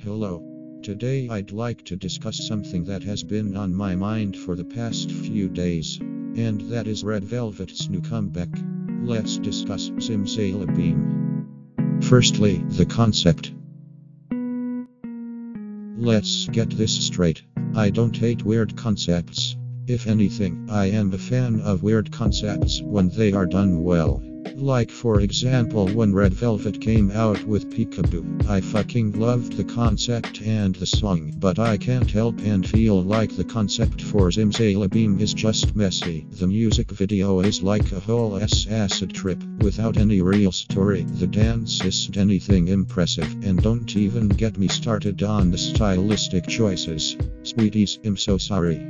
Hello. Today I'd like to discuss something that has been on my mind for the past few days, and that is Red Velvet's new comeback. Let's discuss Zimzalabim. Firstly, the concept. Let's get this straight. I don't hate weird concepts. If anything, I am a fan of weird concepts when they are done well. Like for example when Red Velvet came out with Peekaboo. I fucking loved the concept and the song, but I can't help and feel like the concept for Zimzalabim is just messy. The music video is like a whole acid trip, without any real story. The dance isn't anything impressive, and don't even get me started on the stylistic choices. Sweeties, I'm so sorry.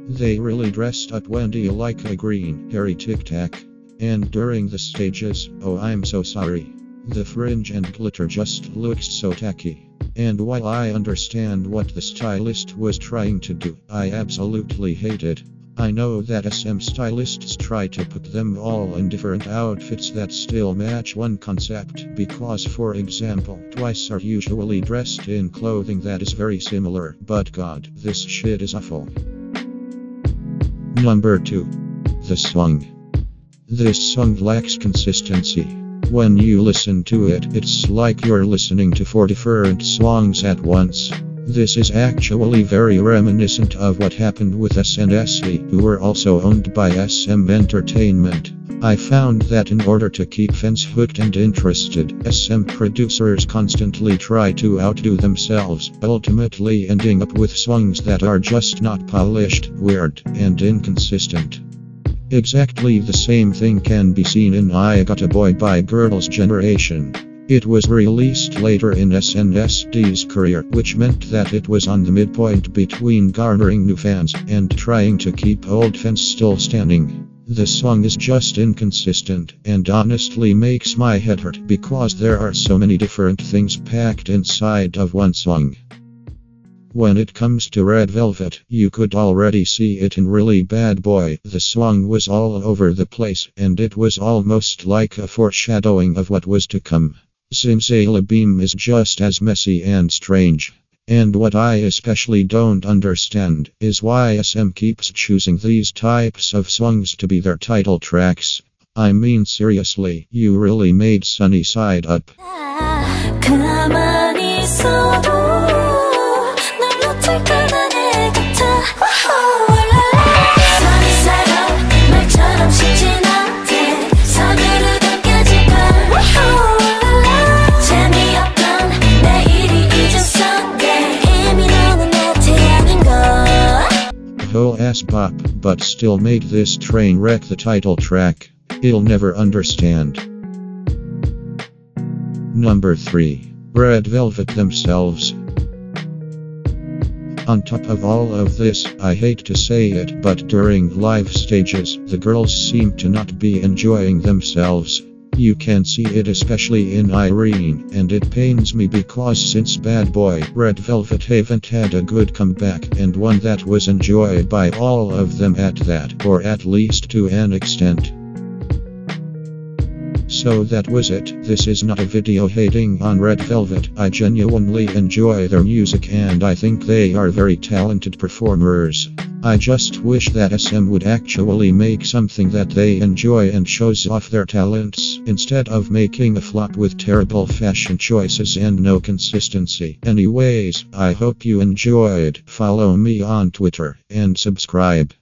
They really dressed up Wendy like a green, hairy Tic Tac. And during the stages, oh I'm so sorry. The fringe and glitter just looks so tacky. And while I understand what the stylist was trying to do, I absolutely hate it. I know that SM stylists try to put them all in different outfits that still match one concept, because for example, Twice are usually dressed in clothing that is very similar, but god, this shit is awful. Number 2. The song. This song lacks consistency. When you listen to it, it's like you're listening to 4 different songs at once. This is actually very reminiscent of what happened with SNSD, who were also owned by SM Entertainment. I found that in order to keep fans hooked and interested, SM producers constantly try to outdo themselves, ultimately ending up with songs that are just not polished, weird, and inconsistent. Exactly the same thing can be seen in I Got a Boy by Girls' Generation. It was released later in SNSD 's career, which meant that it was on the midpoint between garnering new fans and trying to keep old fans still standing. The song is just inconsistent, and honestly makes my head hurt because there are so many different things packed inside of one song. When it comes to Red Velvet, you could already see it in Really Bad Boy. The song was all over the place, and it was almost like a foreshadowing of what was to come. Zimzalabim is just as messy and strange. And what I especially don't understand is why SM keeps choosing these types of songs to be their title tracks. I mean seriously, you really made Sunny Side Up. Whole ass bop, but still made this train wreck the title track. You'll never understand. Number 3. Red Velvet themselves. On top of all of this, I hate to say it, but during live stages, the girls seem to not be enjoying themselves. You can see it especially in Irene, and it pains me because since Bad Boy, Red Velvet haven't had a good comeback, and one that was enjoyed by all of them at that, or at least to an extent. So that was it. This is not a video hating on Red Velvet. I genuinely enjoy their music and I think they are very talented performers. I just wish that SM would actually make something that they enjoy and shows off their talents, instead of making a flop with terrible fashion choices and no consistency. Anyways, I hope you enjoyed. Follow me on Twitter and subscribe.